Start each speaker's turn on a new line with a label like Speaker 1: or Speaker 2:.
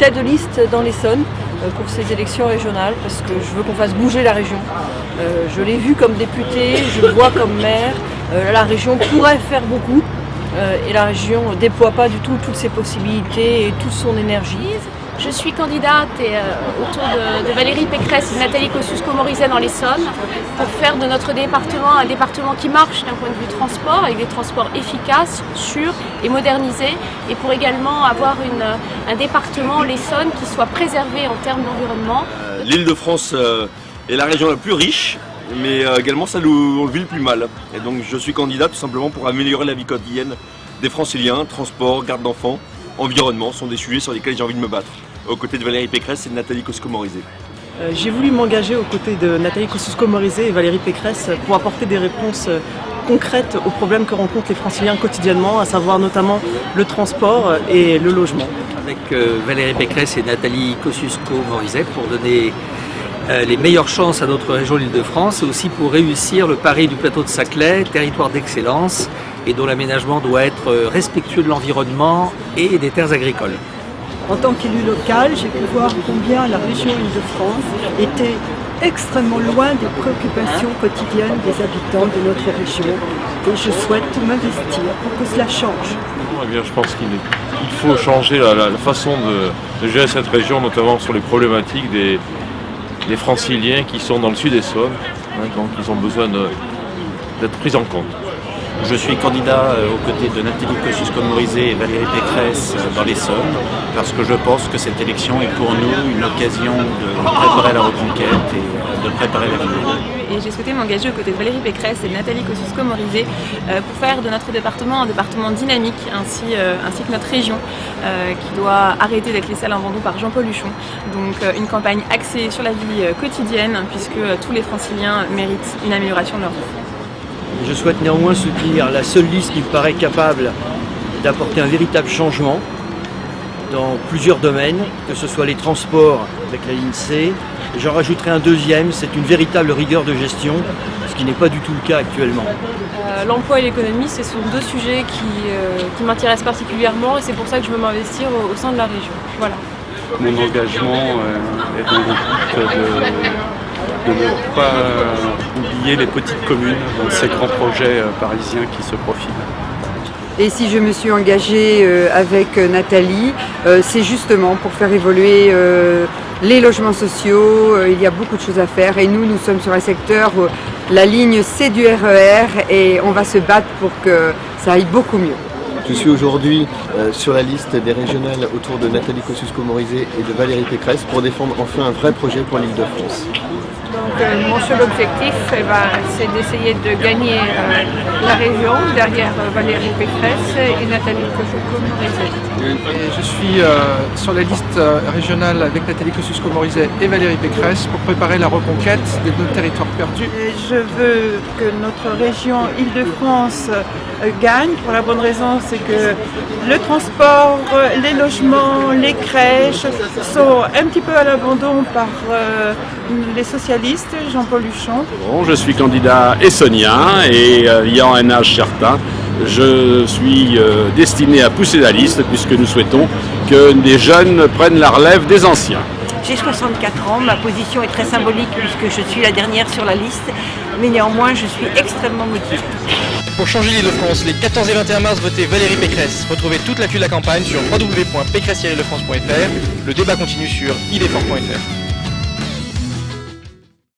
Speaker 1: tête de liste dans l'Essonne pour ces élections régionales parce que je veux qu'on fasse bouger la région. Je l'ai vu comme député, je le vois comme maire. La région pourrait faire beaucoup et la région ne déploie pas du tout toutes ses possibilités et toute son énergie.
Speaker 2: Je suis candidate autour de Valérie Pécresse et de Nathalie Kosciusko-Morizet dans l'Essonne pour faire de notre département un département qui marche d'un point de vue transport, avec des transports efficaces, sûrs et modernisés, et pour également avoir un département, l'Essonne, qui soit préservé en termes d'environnement.
Speaker 3: L'Île-de-France est la région la plus riche, mais également celle où on le vit le plus mal. Et donc je suis candidat tout simplement pour améliorer la vie quotidienne des Franciliens. Transport, garde d'enfants, environnement sont des sujets sur lesquels j'ai envie de me battre, aux côtés de Valérie Pécresse et de Nathalie Kosciusko-Morizet.
Speaker 4: J'ai voulu m'engager aux côtés de Nathalie Kosciusko-Morizet et Valérie Pécresse pour apporter des réponses concrètes aux problèmes que rencontrent les Franciliens quotidiennement, à savoir notamment le transport et le logement.
Speaker 5: Avec Valérie Pécresse et Nathalie Kosciusko-Morizet pour donner les meilleures chances à notre région l'Île-de-France et aussi pour réussir le pari du plateau de Saclay, territoire d'excellence et dont l'aménagement doit être respectueux de l'environnement et des terres agricoles.
Speaker 6: En tant qu'élu local, j'ai pu voir combien la région Île-de-France était extrêmement loin des préoccupations quotidiennes des habitants de notre région. Et je souhaite m'investir pour que cela change.
Speaker 7: Eh bien, je pense qu'il faut changer la façon de gérer cette région, notamment sur les problématiques des Franciliens qui sont dans le sud Essonne, donc ils ont besoin d'être pris en compte.
Speaker 8: Je suis candidat aux côtés de Nathalie Kosciusko-Morizet et Valérie Pécresse dans l'Essonne parce que je pense que cette élection est pour nous une occasion de préparer la reconquête et de préparer l'avenir.
Speaker 9: Et j'ai souhaité m'engager aux côtés de Valérie Pécresse et de Nathalie Kosciusko-Morizet pour faire de notre département un département dynamique ainsi que notre région qui doit arrêter d'être laissée à l'abandon par Jean-Paul Huchon. Donc une campagne axée sur la vie quotidienne puisque tous les Franciliens méritent une amélioration de leur vie.
Speaker 10: Je souhaite néanmoins soutenir la seule liste qui me paraît capable d'apporter un véritable changement dans plusieurs domaines, que ce soit les transports avec la ligne C. J'en rajouterai un deuxième, c'est une véritable rigueur de gestion, ce qui n'est pas du tout le cas actuellement.
Speaker 1: L'emploi et l'économie, ce sont deux sujets qui m'intéressent particulièrement et c'est pour ça que je veux m'investir au sein de la région. Voilà.
Speaker 11: Mon engagement est dans le but de ne pas oublier les petites communes dans ces grands projets parisiens qui se profilent.
Speaker 12: Et si je me suis engagée avec Nathalie, c'est justement pour faire évoluer les logements sociaux. Il y a beaucoup de choses à faire et nous sommes sur un secteur, la ligne C du RER et on va se battre pour que ça aille beaucoup mieux.
Speaker 13: Je suis aujourd'hui sur la liste des régionales autour de Nathalie Kosciusko-Morizet et de Valérie Pécresse pour défendre enfin un vrai projet pour l'Île-de-France.
Speaker 14: Donc mon seul objectif, c'est d'essayer de gagner la région derrière Valérie Pécresse et Nathalie Kosciusko-Morizet.
Speaker 15: Je suis sur la liste régionale avec Nathalie Kosciusko-Morizet et Valérie Pécresse pour préparer la reconquête de nos territoires perdus.
Speaker 16: Je veux que notre région Île-de-France gagne pour la bonne raison, c'est que le transport, les logements, les crèches sont un petit peu à l'abandon par les socialistes, Jean-Paul Huchon.
Speaker 17: Bon, je suis candidat essonnien et ayant un âge certain, je suis destiné à pousser la liste puisque nous souhaitons que des jeunes prennent la relève des anciens.
Speaker 18: J'ai 64 ans, ma position est très symbolique puisque je suis la dernière sur la liste, mais néanmoins je suis extrêmement motivée.
Speaker 19: Pour changer l'Île-de-France, les 14 et 21 mars, votez Valérie Pécresse. Retrouvez toute l'actu de la campagne sur www.pécresse-france.fr. Le débat continue sur idefort.fr.